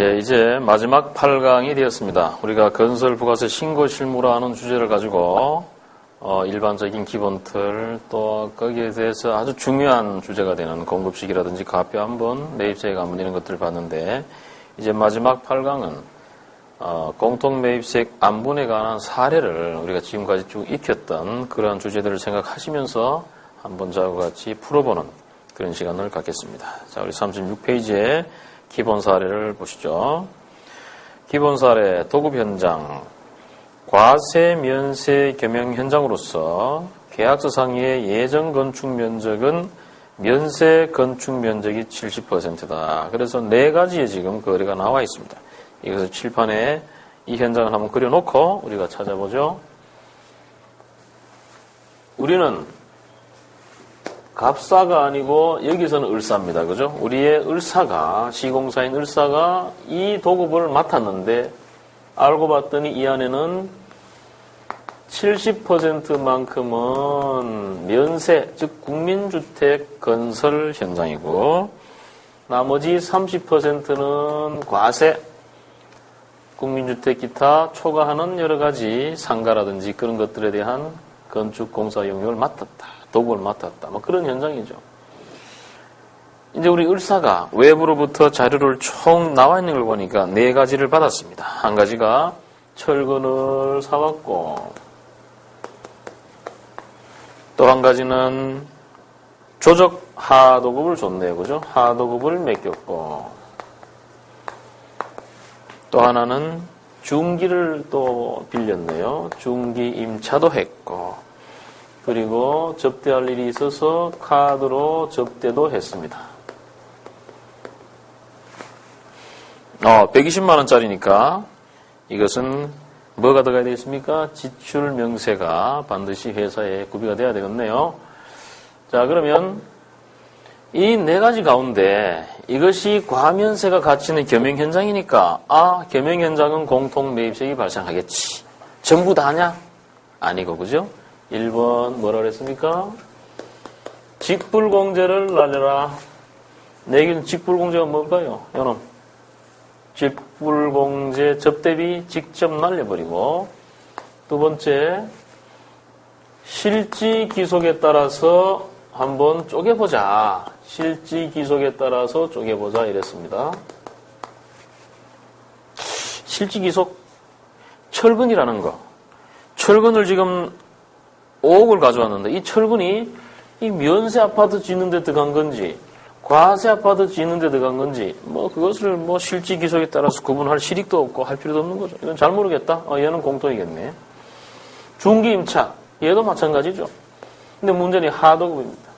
예, 이제 마지막 8강이 되었습니다. 우리가 건설 부가세 신고 실무라는 주제를 가지고 일반적인 기본 틀, 또 거기에 대해서 아주 중요한 주제가 되는 공급식이라든지 가표 한번, 매입세액 한번 이런 것들을 봤는데, 이제 마지막 8강은 공통 매입세액 안분에 관한 사례를 우리가 지금까지 쭉 익혔던 그러한 주제들을 생각하시면서 한번 저와 같이 풀어보는 그런 시간을 갖겠습니다. 자, 우리 36페이지에 기본 사례를 보시죠. 기본 사례, 도급 현장. 과세 면세 겸용 현장으로서 계약서 상의 예정 건축 면적은 면세 건축 면적이 70%다. 그래서 네 가지의 지금 거래가 나와 있습니다. 이것을 칠판에 이 현장을 한번 그려놓고 우리가 찾아보죠. 우리는 갑사가 아니고 여기서는 을사입니다. 그죠? 우리의 을사가, 시공사인 을사가 이 도급을 맡았는데 알고 봤더니 이 안에는 70%만큼은 면세, 즉 국민주택 건설 현장이고 나머지 30%는 과세, 국민주택 기타 초과하는 여러 가지 상가라든지 그런 것들에 대한 건축공사 영역을 맡았다. 도급을 맡았다. 뭐 그런 현장이죠. 이제 우리 을사가 외부로부터 자료를 총 나와 있는 걸 보니까 네 가지를 받았습니다. 한 가지가 철근을 사왔고, 또 한 가지는 조적 하도급을 줬네요. 그죠? 하도급을 맡겼고, 또 하나는 중기를 또 빌렸네요. 중기 임차도 했고, 그리고 접대할 일이 있어서 카드로 접대도 했습니다. 120만원짜리니까 이것은 뭐가 들어가야 되겠습니까? 지출 명세가 반드시 회사에 구비가 돼야 되겠네요. 자, 그러면 이 네 가지 가운데 이것이 과면세가 갇히는 겸용 현장이니까 겸용 현장은 공통 매입세액이 발생하겠지. 전부 다냐? 아니고, 그죠? 1번 뭐라 그랬습니까? 직불공제를 날려라. 내기는 직불공제가 뭘까요? 여러분, 직불공제 접대비 직접 날려버리고, 두 번째, 실지기속에 따라서 한번 쪼개보자. 실지기속에 따라서 쪼개보자 이랬습니다. 실지기속, 철근이라는 거. 철근을 지금 5억을 가져왔는데 이 철근이 이 면세 아파트 짓는 데 들어간 건지 과세 아파트 짓는 데 들어간 건지 그것을 실지 기속에 따라서 구분할 실익도 없고 할 필요도 없는 거죠. 이건 잘 모르겠다. 얘는 공통이겠네. 중기 임차 얘도 마찬가지죠. 근데 문제는 하도급입니다.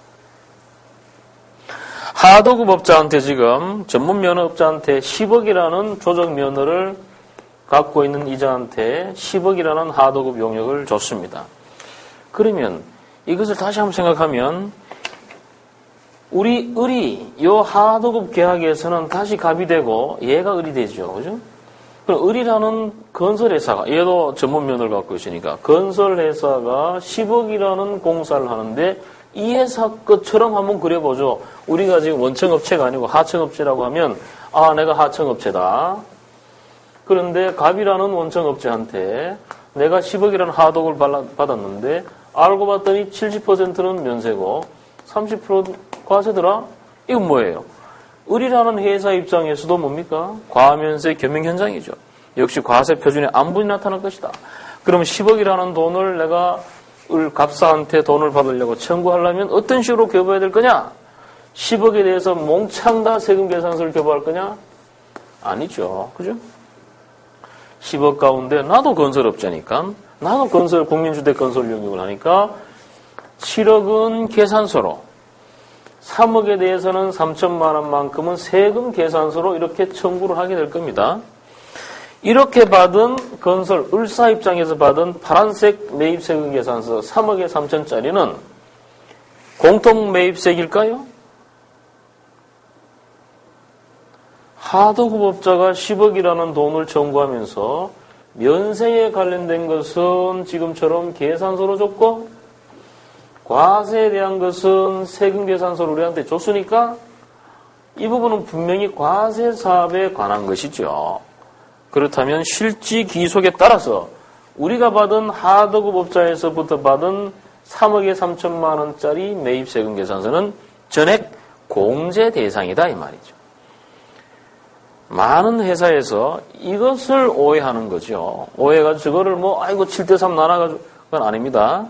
하도급업자한테 지금 전문 면허업자한테 10억이라는 조적 면허를 갖고 있는 이자한테 10억이라는 하도급 용역을 줬습니다. 그러면 이것을 다시 한번 생각하면 우리 을이 이 하도급 계약에서는 다시 갑이 되고 얘가 을이 되죠. 그죠? 그럼 을이라는 건설회사가 얘도 전문 면허를 갖고 있으니까 건설회사가 10억이라는 공사를 하는데 이 회사 것처럼 한번 그려보죠. 우리가 지금 원청업체가 아니고 하청업체라고 하면 내가 하청업체다. 그런데 갑이라는 원청업체한테 내가 10억이라는 하도급을 받았는데 알고 봤더니 70%는 면세고 30% 과세더라? 이건 뭐예요? 을이라는 회사 입장에서도 뭡니까? 과면세 겸용 현장이죠. 역시 과세 표준에 안분이 나타날 것이다. 그럼 10억이라는 돈을 내가 을 갑사한테 돈을 받으려고 청구하려면 어떤 식으로 교부해야 될 거냐? 10억에 대해서 몽창 다 세금 계산서를 교부할 거냐? 아니죠. 그죠? 10억 가운데 나도 건설업자니까 나도 국민주택 건설 영역을 하니까 7억은 계산서로 3억에 대해서는 3천만 원만큼은 세금 계산서로 이렇게 청구를 하게 될 겁니다. 이렇게 받은 건설 을사 입장에서 받은 파란색 매입세금 계산서 3억에 3천짜리는 공통 매입세액일까요? 하도급업자가 10억이라는 돈을 청구하면서 면세에 관련된 것은 지금처럼 계산서로 줬고 과세에 대한 것은 세금 계산서로 우리한테 줬으니까 이 부분은 분명히 과세 사업에 관한 것이죠. 그렇다면 실지 기속에 따라서 우리가 받은 하도급 업자에서부터 받은 3억에 3천만 원짜리 매입세금 계산서는 전액 공제 대상이다 이 말이죠. 많은 회사에서 이것을 오해하는 거죠. 오해가지고 저거를 아이고 7대3 나눠가지고 그건 아닙니다.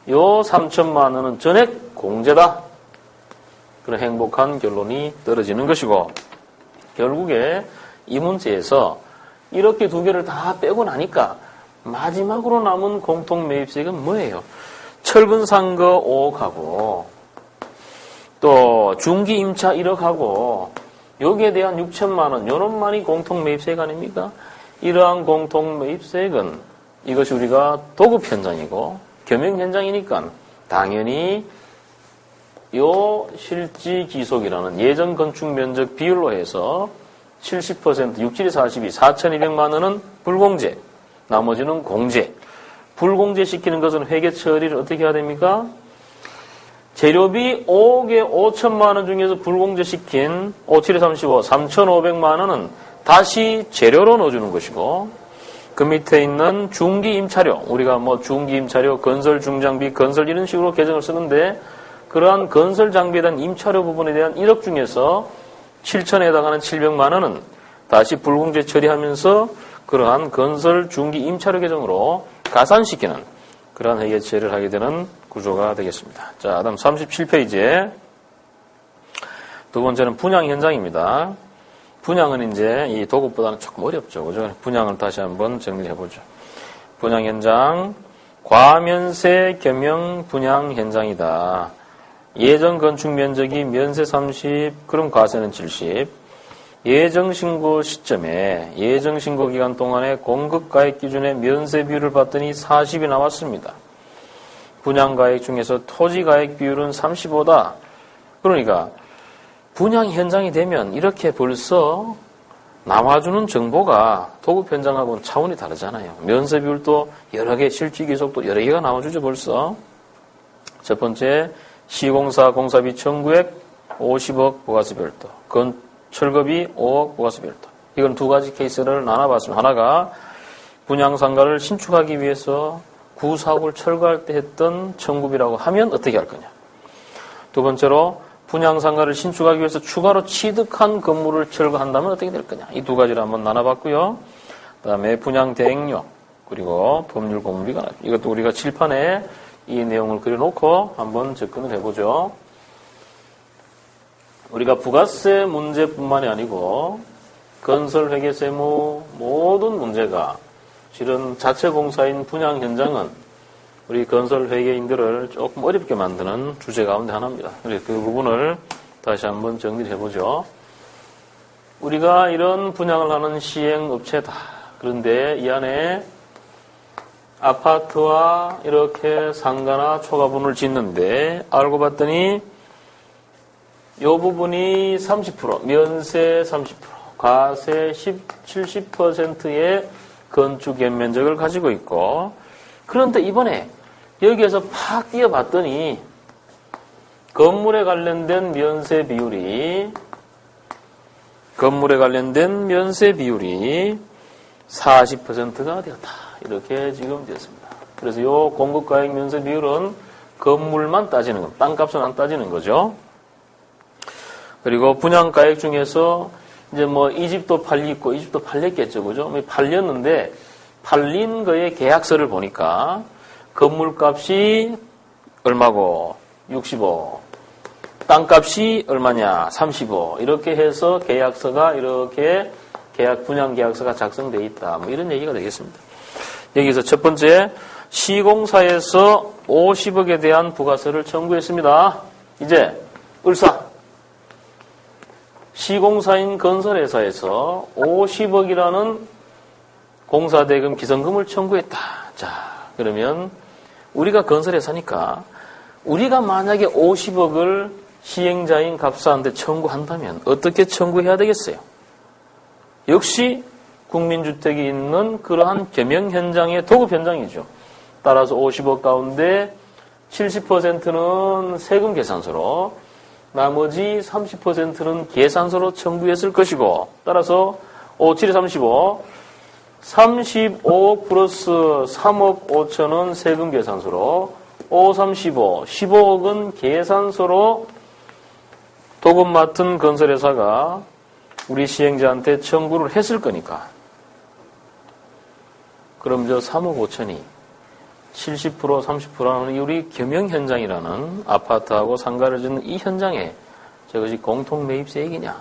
요 3천만 원은 전액 공제다. 그런 행복한 결론이 떨어지는 것이고 결국에 이 문제에서 이렇게 두 개를 다 빼고 나니까 마지막으로 남은 공통매입세금 뭐예요? 철분 산 거 5억하고 또 중기 임차 1억하고 여기에 대한 6천만 원 요런만이 공통매입세액 아닙니까? 이러한 공통매입세액은 이것이 우리가 도급 현장이고 겸용 현장이니까 당연히 요 실지 기속이라는 예전 건축 면적 비율로 해서 70% 6, 7, 42, 4,200만 원은 불공제, 나머지는 공제. 불공제 시키는 것은 회계 처리를 어떻게 해야 됩니까? 재료비 5억에 5천만 원 중에서 불공제 시킨 5, 7, 35, 3,500만 원은 다시 재료로 넣어주는 것이고 그 밑에 있는 중기 임차료, 우리가 중기 임차료, 건설 중장비, 건설 이런 식으로 계정을 쓰는데 그러한 건설 장비에 대한 임차료 부분에 대한 1억 중에서 7천에 해당하는 700만 원은 다시 불공제 처리하면서 그러한 건설 중기 임차료 계정으로 가산시키는 그러한 회계 처리를 하게 되는 구조가 되겠습니다. 자, 다음 37페이지에 두 번째는 분양 현장입니다. 분양은 이제 이 도급보다는 조금 어렵죠. 그죠? 분양을 다시 한번 정리해보죠. 분양 현장, 과면세 겸용 분양 현장이다. 예정 건축 면적이 면세 30, 그럼 과세는 70. 예정 신고 시점에 예정 신고 기간 동안에 공급 가액 기준의 면세 비율을 봤더니 40이 나왔습니다. 분양 가액 중에서 토지 가액 비율은 35다. 그러니까 분양 현장이 되면 이렇게 벌써 나와주는 정보가 도급 현장하고는 차원이 다르잖아요. 면세 비율도 여러 개, 실지 기속도 여러 개가 나와주죠 벌써. 첫 번째 시공사 공사비 청구액 50억 부가세 별도, 철거비 5억 부가세 별도. 이건 두 가지 케이스를 나눠봤습니다. 하나가 분양상가를 신축하기 위해서 구사업을 철거할 때 했던 청구비라고 하면 어떻게 할 거냐. 두 번째로 분양상가를 신축하기 위해서 추가로 취득한 건물을 철거한다면 어떻게 될 거냐. 이 두 가지를 한번 나눠봤고요. 그 다음에 분양대행료 그리고 법률 공무비가 나죠. 이것도 우리가 칠판에 이 내용을 그려놓고 한번 접근을 해보죠. 우리가 부가세 문제뿐만이 아니고 건설회계세무 모든 문제가 실은 자체 공사인 분양 현장은 우리 건설회계인들을 조금 어렵게 만드는 주제 가운데 하나입니다. 그래서 그 부분을 다시 한번 정리를 해보죠. 우리가 이런 분양을 하는 시행업체다. 그런데 이 안에 아파트와 이렇게 상가나 초가분을 짓는데 알고 봤더니 이 부분이 30%, 면세 30%, 과세 70%의 건축 연면적을 가지고 있고 그런데 이번에 여기에서 팍 뛰어봤더니 건물에 관련된 면세 비율이 40%가 되었다. 이렇게 지금 되었습니다. 그래서 이 공급가액 면세 비율은 건물만 따지는 것, 땅값은 안 따지는 거죠. 그리고 분양가액 중에서 이제 이 집도 팔리고 이 집도 팔렸겠죠. 그죠? 팔렸는데 팔린 거의 계약서를 보니까 건물값이 얼마고 65, 땅값이 얼마냐 35 이렇게 해서 계약서가 이렇게 분양 계약서가 작성되어 있다. 이런 얘기가 되겠습니다. 여기서 첫 번째 시공사에서 50억에 대한 부가세를 청구했습니다. 이제 을사 시공사인 건설회사에서 50억이라는 공사대금 기성금을 청구했다. 자, 그러면 우리가 건설회사니까 우리가 만약에 50억을 시행자인 갑사한테 청구한다면 어떻게 청구해야 되겠어요? 역시 국민주택이 있는 그러한 겸용 현장의 도급 현장이죠. 따라서 50억 가운데 70%는 세금 계산서로 나머지 30%는 계산서로 첨부했을 것이고, 따라서 7에 35, 35 플러스 3억 5천은 세금 계산서로, 5, 35, 15억은 계산서로 도금 맡은 건설회사가 우리 시행자한테 청구를 했을 거니까. 그럼 저 3억 5천이 70%, 30%라는 우리 겸용 현장이라는 아파트하고 상가를 짓는 이 현장에 저것이 공통 매입세액이냐?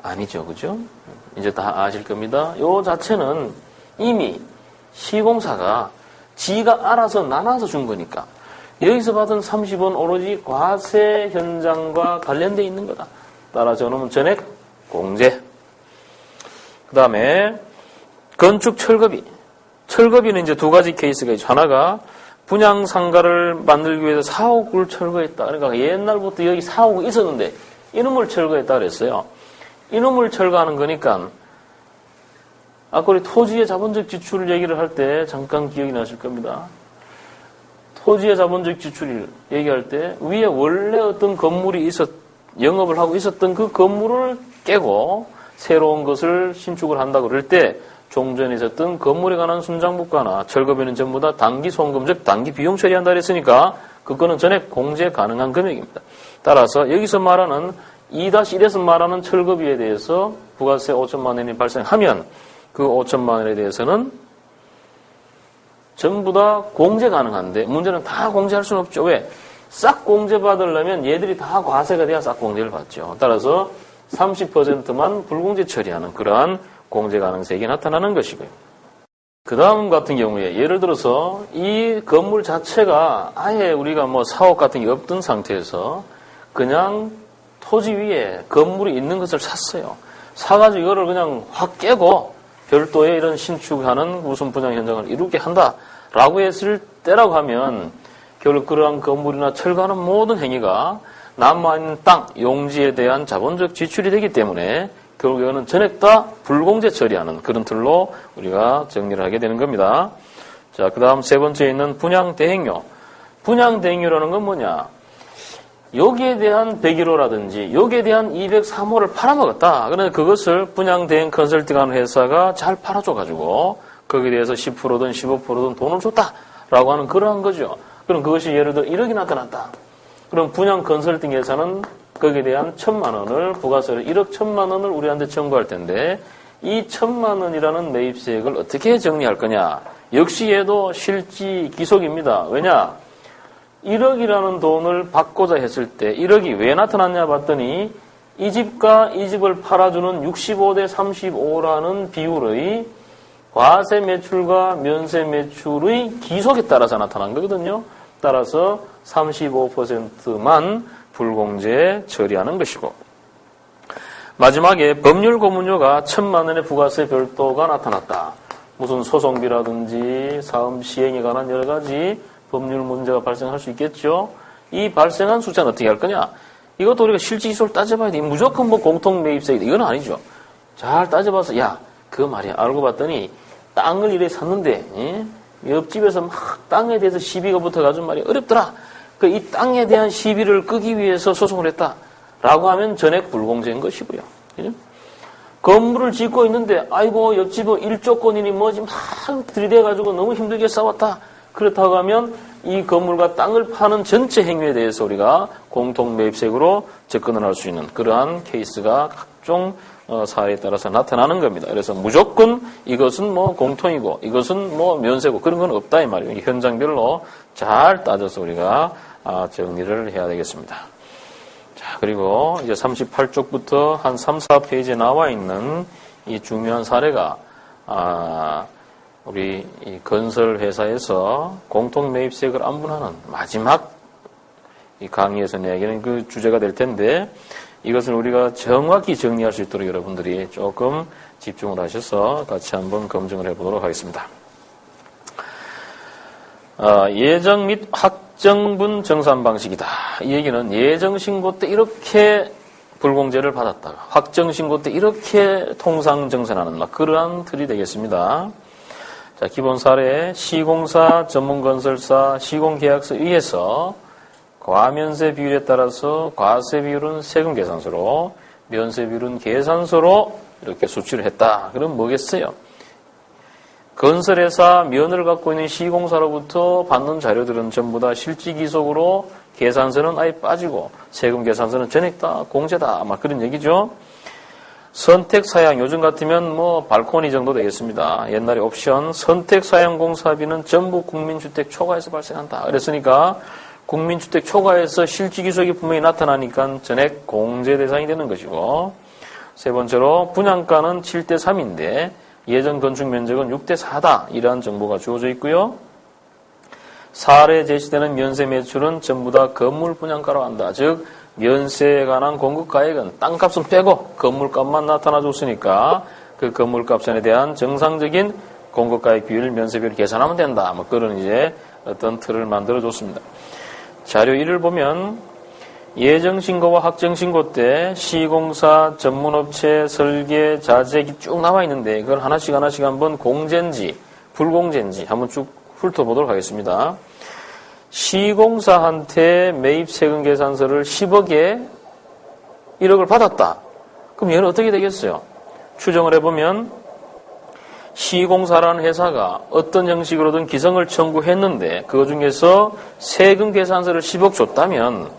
아니죠, 그죠? 이제 다 아실 겁니다. 요 자체는 이미 시공사가 지가 알아서 나눠서 준 거니까 여기서 받은 30원 오로지 과세 현장과 관련되어 있는 거다. 따라 저놈은 전액 공제. 그 다음에 건축 철거비. 철거비는 이제 두 가지 케이스가 있죠. 하나가 분양 상가를 만들기 위해서 사옥을 철거했다. 그러니까 옛날부터 여기 사옥이 있었는데 이놈을 철거했다 그랬어요. 이놈을 철거하는 거니까 아까 우리 토지의 자본적 지출 얘기를 할 때 잠깐 기억이 나실 겁니다. 토지의 자본적 지출 얘기할 때 위에 원래 어떤 건물이 영업을 하고 있었던 그 건물을 깨고 새로운 것을 신축을 한다고 그럴 때 종전에 있었던 건물에 관한 순장부가나 철거비는 전부 다 단기 송금, 즉 단기 비용 처리한다 그랬으니까 그거는 전액 공제 가능한 금액입니다. 따라서 여기서 말하는 2-1에서 말하는 철거비에 대해서 부가세 5천만 원이 발생하면 그 5천만 원에 대해서는 전부 다 공제 가능한데 문제는 다 공제할 수는 없죠. 왜? 싹 공제 받으려면 얘들이 다 과세가 돼야 싹 공제를 받죠. 따라서 30%만 불공제 처리하는 그러한 공제 가능성이 나타나는 것이고요. 그 다음 같은 경우에 예를 들어서 이 건물 자체가 아예 우리가 뭐 사옥 같은 게 없던 상태에서 그냥 토지 위에 건물이 있는 것을 샀어요. 사가지고 이거를 그냥 확 깨고 별도의 이런 신축하는 우선 분양 현장을 이루게 한다라고 했을 때라고 하면 결국 그러한 건물이나 철거하는 모든 행위가 남아있는 땅, 용지에 대한 자본적 지출이 되기 때문에 결국 이거는 전액 다 불공제 처리하는 그런 틀로 우리가 정리를 하게 되는 겁니다. 자, 그 다음 세 번째에 있는 분양대행료. 분양대행료라는 건 뭐냐? 여기에 대한 101호라든지 여기에 대한 203호를 팔아먹었다. 그런데 그것을 분양대행 컨설팅하는 회사가 잘 팔아줘가지고 거기에 대해서 10%든 15%든 돈을 줬다라고 하는 그러한 거죠. 그럼 그것이 예를 들어 1억이 나타났다. 그럼 분양 컨설팅 회사는 거기에 대한 1,000만 원을 부가세를 1억 1,000만 원을 우리한테 청구할 텐데 이 1,000만 원이라는 매입세액을 어떻게 정리할 거냐? 역시 얘도 실지 기속입니다. 왜냐? 1억이라는 돈을 받고자 했을 때 1억이 왜 나타났냐 봤더니 이 집과 이 집을 팔아주는 65대 35라는 비율의 과세 매출과 면세 매출의 기속에 따라서 나타난 거거든요. 따라서 35%만 불공제 처리하는 것이고 마지막에 법률 고문료가 1,000만 원의 부가세 별도가 나타났다. 무슨 소송비라든지 사업 시행에 관한 여러 가지 법률 문제가 발생할 수 있겠죠. 이 발생한 숫자는 어떻게 할 거냐? 이것도 우리가 실질기소를 따져봐야 돼. 무조건 뭐 공통매입세이다. 이건 아니죠. 잘 따져봐서 야, 그거 말이야. 알고 봤더니 땅을 이래 샀는데 옆집에서 막 땅에 대해서 시비가 붙어가지고 말이야. 어렵더라. 이 땅에 대한 시비를 끄기 위해서 소송을 했다. 라고 하면 전액 불공제인 것이고요. 그죠? 건물을 짓고 있는데 아이고 옆집은 일조권이니 뭐지 막 들이대가지고 너무 힘들게 싸웠다. 그렇다고 하면 이 건물과 땅을 파는 전체 행위에 대해서 우리가 공통매입세액으로 접근을 할 수 있는 그러한 케이스가 각종 사례에 따라서 나타나는 겁니다. 그래서 무조건 이것은 뭐 공통이고 이것은 뭐 면세고 그런 건 없다 이 말이에요. 현장별로 잘 따져서 우리가 정리를 해야 되겠습니다. 자, 그리고 이제 38쪽부터 한 3, 4페이지에 나와 있는 이 중요한 사례가 우리 이 건설 회사에서 공통 매입세액을 안분하는 마지막 이 강의에서 이야기하는 그 주제가 될 텐데 이것을 우리가 정확히 정리할 수 있도록 여러분들이 조금 집중을 하셔서 같이 한번 검증을 해보도록 하겠습니다. 예정 및 확정분 정산 방식이다. 이 얘기는 예정 신고 때 이렇게 불공제를 받았다가 확정 신고 때 이렇게 통상 정산하는 그러한 틀이 되겠습니다. 자, 기본 사례 시공사, 전문건설사, 시공계약서 위에서 과면세 비율에 따라서 과세 비율은 세금 계산서로, 면세 비율은 계산서로 이렇게 수치를 했다. 그럼 뭐겠어요? 건설회사 면을 갖고 있는 시공사로부터 받는 자료들은 전부 다 실지기속으로 계산서는 아예 빠지고 세금 계산서는 전액 다 공제다. 막 그런 얘기죠. 선택사양, 요즘 같으면 뭐 발코니 정도 되겠습니다. 옛날에 옵션, 선택사양 공사비는 전부 국민주택 초과에서 발생한다. 그랬으니까 국민주택 초과에서 실지기속이 분명히 나타나니까 전액 공제 대상이 되는 것이고, 세 번째로 분양가는 7대3인데 예정 건축 면적은 6대4다. 이러한 정보가 주어져 있고요. 사례 제시되는 면세 매출은 전부 다 건물 분양가로 한다. 즉 면세에 관한 공급가액은 땅값은 빼고 건물값만 나타나줬으니까 그 건물값에 대한 정상적인 공급가액 비율, 면세 비율을 계산하면 된다. 뭐 그런 이제 어떤 틀을 만들어줬습니다. 자료 1을 보면 예정신고와 확정신고 때 시공사, 전문업체, 설계, 자재기 쭉 나와 있는데 그걸 하나씩 한번 공제인지 불공제인지 한번 쭉 훑어보도록 하겠습니다. 시공사한테 매입세금 계산서를 10억에 1억을 받았다. 그럼 얘는 어떻게 되겠어요? 추정을 해보면 시공사라는 회사가 어떤 형식으로든 기성을 청구했는데 그 중에서 세금 계산서를 10억 줬다면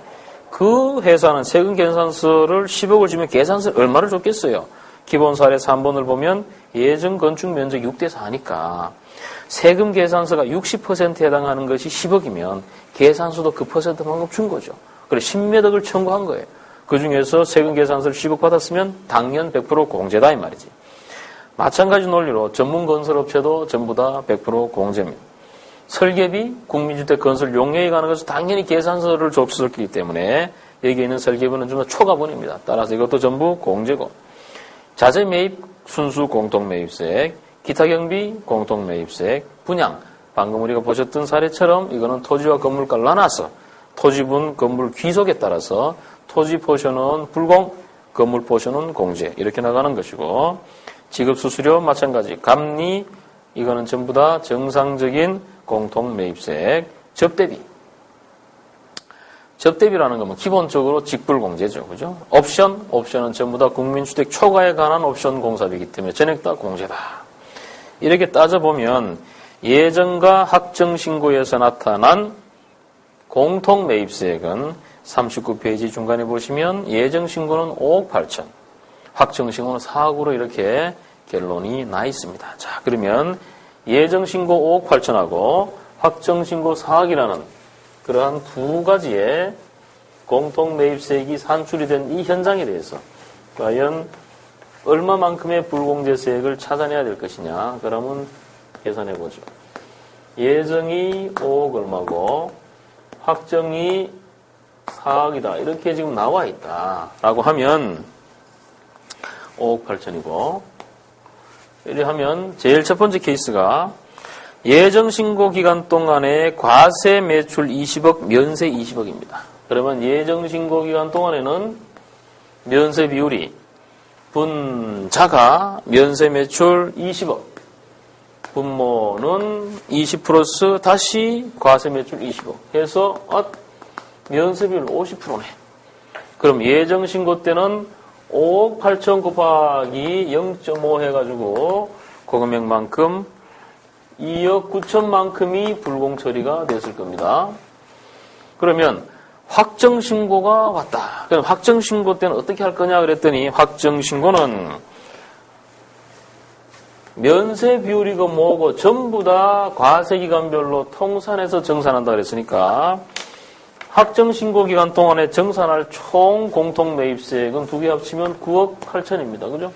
그 회사는 세금 계산서를 10억을 주면 계산서 얼마를 줬겠어요? 기본 사례 3번을 보면 예정 건축 면적 6대4니까 세금 계산서가 60%에 해당하는 것이 10억이면 계산서도 그 퍼센트만큼 준 거죠. 그래서 10몇 억을 청구한 거예요. 그 중에서 세금 계산서를 10억 받았으면 당연 100% 공제다 이 말이지. 마찬가지 논리로 전문 건설업체도 전부 다 100% 공제입니다. 설계비, 국민주택 건설 용역에 관한 것은 당연히 계산서를 접수했기 때문에 여기에 있는 설계비는 좀 더 초과분입니다. 따라서 이것도 전부 공제고, 자재 매입 순수 공통매입세, 기타 경비 공통매입세, 분양 방금 우리가 보셨던 사례처럼 이거는 토지와 건물가를 나눠서 토지분 건물 귀속에 따라서 토지 포션은 불공, 건물 포션은 공제 이렇게 나가는 것이고, 지급수수료 마찬가지, 감리 이거는 전부 다 정상적인 공통매입세, 접대비. 접대비라는 건 기본적으로 직불공제죠. 그죠? 옵션은 전부 다 국민주택 초과에 관한 옵션 공사비이기 때문에 전액 다 공제다. 이렇게 따져보면 예정과 확정신고에서 나타난 공통매입세액은 39페이지 중간에 보시면 예정신고는 5억 8천, 확정신고는 4억으로 이렇게 결론이 나 있습니다. 자, 그러면 예정신고 5억 8천하고 확정신고 4억이라는 그러한 두 가지의 공통매입세액이 산출이 된 이 현장에 대해서 과연 얼마만큼의 불공제세액을 찾아내야 될 것이냐? 그러면 계산해보죠. 예정이 5억 얼마고 확정이 4억이다. 이렇게 지금 나와 있다. 라고 하면 5억 8천이고, 이렇게 하면 제일 첫 번째 케이스가 예정신고 기간 동안에 과세 매출 20억, 면세 20억입니다. 그러면 예정신고 기간 동안에는 면세 비율이 분자가 면세 매출 20억, 분모는 20 플러스 다시 과세 매출 20억 해서 면세 비율 50%네. 그럼 예정신고 때는 5억 8천 곱하기 0.5 해가지고 그 금액만큼 2억 9천만큼이 불공처리가 됐을 겁니다. 그러면 확정신고가 왔다. 그럼 확정신고 때는 어떻게 할 거냐 그랬더니 확정신고는 면세 비율이고 뭐고 전부 다 과세기간별로 통산해서 정산한다 그랬으니까 확정신고 기간 동안에 정산할 총 공통매입세액은 두 개 합치면 9억 8천입니다. 그죠?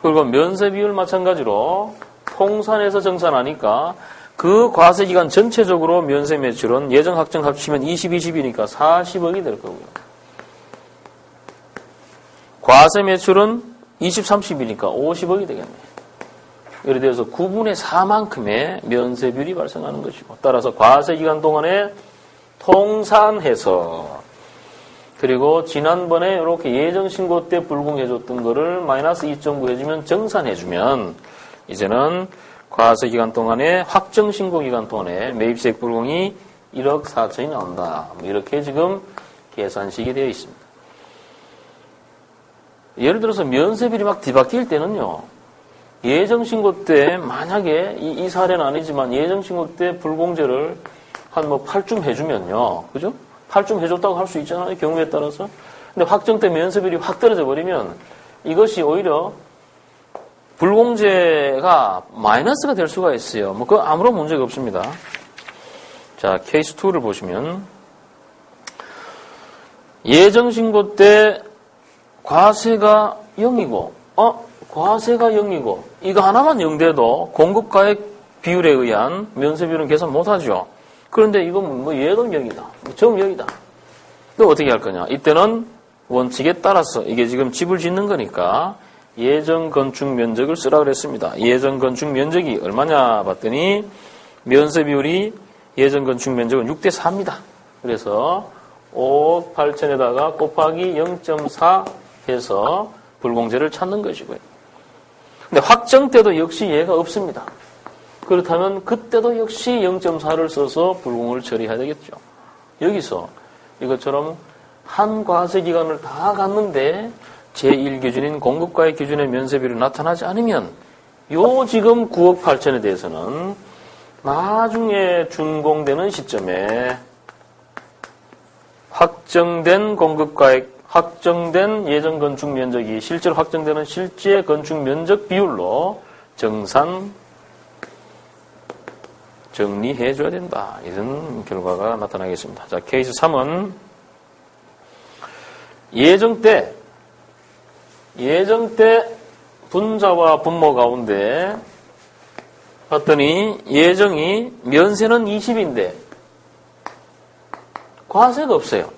그리고 면세 비율 마찬가지로 통산해서 정산하니까 그 과세기간 전체적으로 면세 매출은 예정 확정 합치면 20, 20이니까 40억이 될 거고요. 과세 매출은 20, 30이니까 50억이 되겠네요. 예를 들어서 9분의 4만큼의 면세 비율이 발생하는 것이고, 따라서 과세기간 동안에 통산해서, 그리고 지난번에 이렇게 예정신고 때 불공해줬던 거를 마이너스 2.9 해주면 정산해주면 이제는 과세기간 동안에 확정신고 기간 동안에 매입세액 불공이 1억 4천이 나온다. 이렇게 지금 계산식이 되어 있습니다. 예를 들어서 면세비율이 막 뒤바뀔 때는요. 예정신고 때 만약에 이 사례는 아니지만 예정신고 때 불공제를 한 8쯤 해주면요. 그죠? 8쯤 해줬다고 할 수 있잖아요. 경우에 따라서. 근데 확정 때 면세비율이 확 떨어져 버리면 이것이 오히려 불공제가 마이너스가 될 수가 있어요. 그거 아무런 문제가 없습니다. 자, 케이스 2를 보시면 예정신고 때 과세가 0이고 과세가 0이고 이거 하나만 0돼도 공급가액 비율에 의한 면세비율은 계산 못하죠. 그런데 이건 예금 0이다. 점 0이다. 또 어떻게 할 거냐. 이때는 원칙에 따라서 이게 지금 집을 짓는 거니까 예정 건축 면적을 쓰라 그랬습니다. 예정 건축 면적이 얼마냐 봤더니 면세 비율이 예정 건축 면적은 6대 4입니다. 그래서 5억 8천에다가 곱하기 0.4 해서 불공제를 찾는 것이고요. 근데 확정 때도 역시 예가 없습니다. 그렇다면 그때도 역시 0.4를 써서 불공을 처리해야 되겠죠. 여기서 이것처럼 한 과세 기간을 다 갔는데 제1기준인 공급가액 기준의 면세비율이 나타나지 않으면 요 지금 9억 8천에 대해서는 나중에 준공되는 시점에 확정된 공급가액, 확정된 예정 건축 면적이 실제로 확정되는 실제 건축 면적 비율로 정리해 줘야 된다. 이런 결과가 나타나겠습니다. 자, 케이스 3은 예정 때 분자와 분모 가운데 봤더니 예정이 면세는 20인데 과세가 없어요.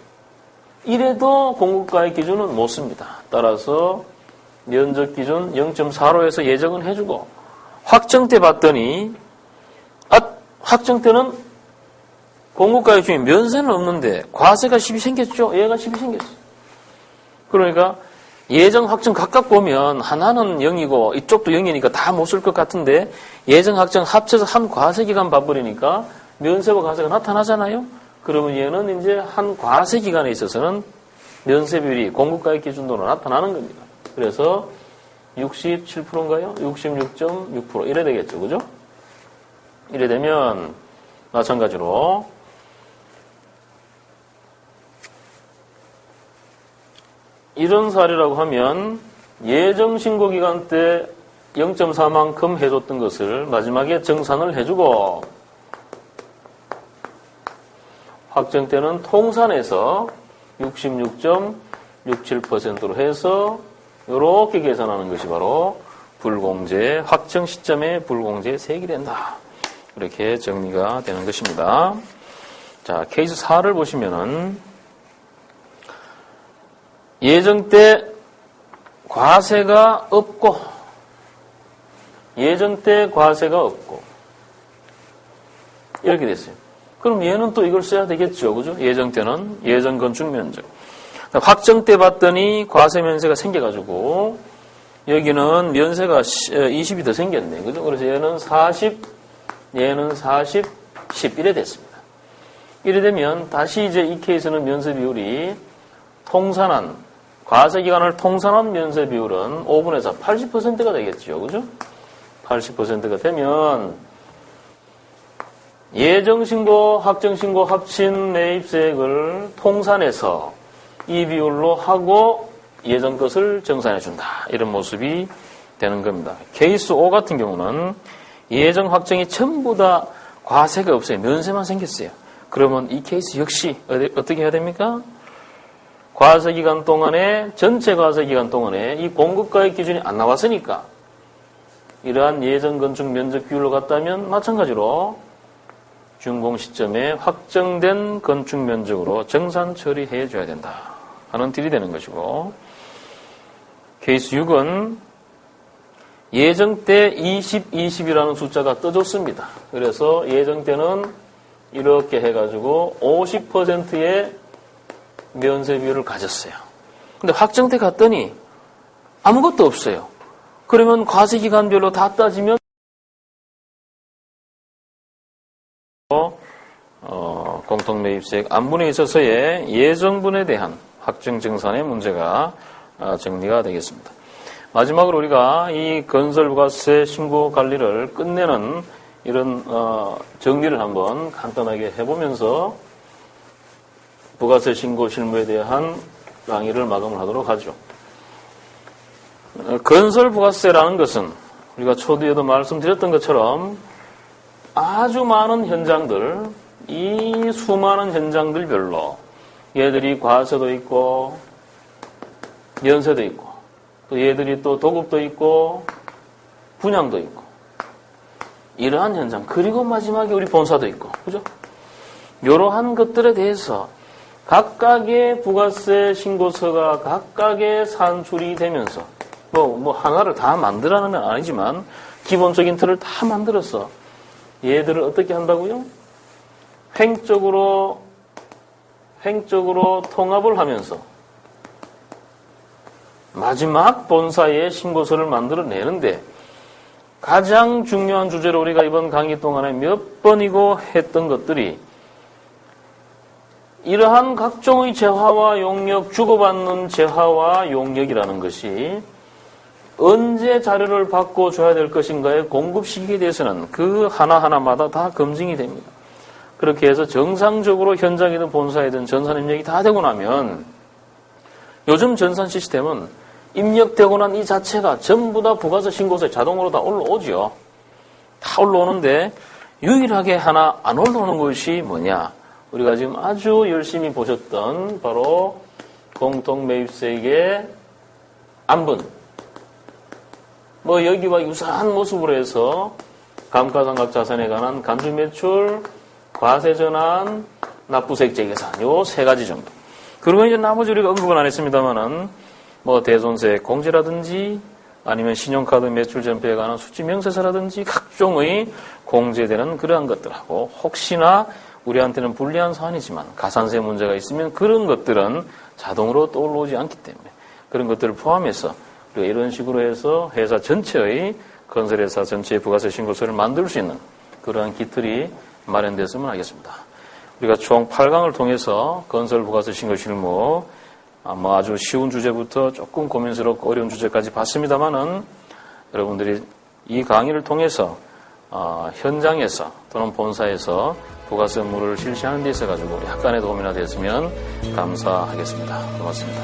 이래도 공급가액 기준은 못 씁니다. 따라서 면적 기준 0.4로 해서 예정은 해주고 확정 때 봤더니 확정 때는 공급가액 중에 면세는 없는데 과세가 10이 생겼죠. 얘가 10이 생겼어요. 그러니까 예정 확정 각각 보면 하나는 0이고 이쪽도 0이니까 다 못 쓸 것 같은데 예정 확정 합쳐서 한 과세기간 봐버리니까 면세와 과세가 나타나잖아요. 그러면 얘는 이제 한 과세기간에 있어서는 면세비율이 공급가액 기준도로 나타나는 겁니다. 그래서 67%인가요? 66.6% 이래 되겠죠. 그죠? 이래 되면 마찬가지로 이런 사례라고 하면 예정 신고 기간 때 0.4만큼 해줬던 것을 마지막에 정산을 해주고 확정 때는 통산해서 66.67%로 해서 이렇게 계산하는 것이 바로 불공제, 확정 시점에 불공제 세액이 된다. 이렇게 정리가 되는 것입니다. 자, 케이스 4를 보시면은 예정 때 과세가 없고 예정 때 과세가 없고 이렇게 됐어요. 그럼 얘는 또 이걸 써야 되겠죠. 그죠? 예정 때는 예정 건축 면적. 확정 때 봤더니 과세 면세가 생겨가지고 여기는 면세가 20이 더 생겼네. 그죠? 그래서 얘는 40, 얘는 40, 10 이래 됐습니다. 이래 되면 다시 이제 이 케이스는 면세 비율이 통산한 과세 기간을 통산한 면세 비율은 5분에서 80%가 되겠죠. 그죠? 80%가 되면 예정신고, 확정신고 합친 매입세액을 통산해서 이 비율로 하고 예정 것을 정산해준다. 이런 모습이 되는 겁니다. 케이스 5 같은 경우는 예정 확정이 전부 다 과세가 없어요. 면세만 생겼어요. 그러면 이 케이스 역시 어떻게 해야 됩니까? 과세기간 동안에, 전체 과세기간 동안에 이 공급가액 기준이 안 나왔으니까 이러한 예정 건축 면적 비율로 갔다면 마찬가지로 준공 시점에 확정된 건축 면적으로 정산 처리해 줘야 된다 하는 딜이 되는 것이고, 케이스 6은 예정 때 20, 20이라는 숫자가 떠줬습니다. 그래서 예정 때는 이렇게 해가지고 50%의 면세 비율을 가졌어요. 근데 확정 때 갔더니 아무것도 없어요. 그러면 과세기간별로 다 따지면 공통매입세액 안분에 있어서의 예정분에 대한 확정정산의 문제가 정리가 되겠습니다. 마지막으로 우리가 이 건설부가세 신고 관리를 끝내는 이런 정리를 한번 간단하게 해보면서 부가세 신고 실무에 대한 강의를 마감을 하도록 하죠. 건설부가세라는 것은 우리가 초두에도 말씀드렸던 것처럼 아주 많은 현장들, 이 수많은 현장들별로 얘들이 과세도 있고 연세도 있고 또 얘들이 또 도급도 있고 분양도 있고 이러한 현장, 그리고 마지막에 우리 본사도 있고, 그죠? 이러한 것들에 대해서 각각의 부가세 신고서가 각각의 산출이 되면서 뭐 하나를 다 만들라는 건 아니지만 기본적인 틀을 다 만들어서 얘들을 어떻게 한다고요? 횡적으로 통합을 하면서 마지막 본사의 신고서를 만들어내는데 가장 중요한 주제로 우리가 이번 강의 동안에 몇 번이고 했던 것들이 이러한 각종의 재화와 용역, 주고받는 재화와 용역이라는 것이 언제 자료를 바꿔줘야 될 것인가의 공급 시기에 대해서는 그 하나하나마다 다 검증이 됩니다. 그렇게 해서 정상적으로 현장이든 본사이든 전산 입력이 다 되고 나면 요즘 전산 시스템은 입력되고 난 이 자체가 전부 다 부가세 신고서에 자동으로 다 올라오죠. 다 올라오는데 유일하게 하나 안 올라오는 것이 뭐냐? 우리가 지금 아주 열심히 보셨던 바로 공통매입세액의 안분. 여기와 유사한 모습으로 해서 감가상각자산에 관한 간주매출, 과세전환, 납부세액재계산 요 세 가지 정도. 그리고 이제 나머지 우리가 언급은 안 했습니다만은 대손세액 공제라든지 아니면 신용카드 매출 전폐에 관한 수치 명세서라든지 각종의 공제되는 그러한 것들하고 혹시나 우리한테는 불리한 사안이지만 가산세 문제가 있으면 그런 것들은 자동으로 떠올라오지 않기 때문에 그런 것들을 포함해서 우리가 이런 식으로 해서 회사 전체의 건설회사 전체의 부가세 신고서를 만들 수 있는 그러한 기틀이 마련됐으면 하겠습니다. 우리가 총 8강을 통해서 건설 부가세 신고 실무 아주 쉬운 주제부터 조금 고민스럽고 어려운 주제까지 봤습니다만은 여러분들이 이 강의를 통해서 현장에서 또는 본사에서 부가세 업무를 실시하는 데 있어 가지고 약간의 도움이나 됐으면 감사하겠습니다. 고맙습니다.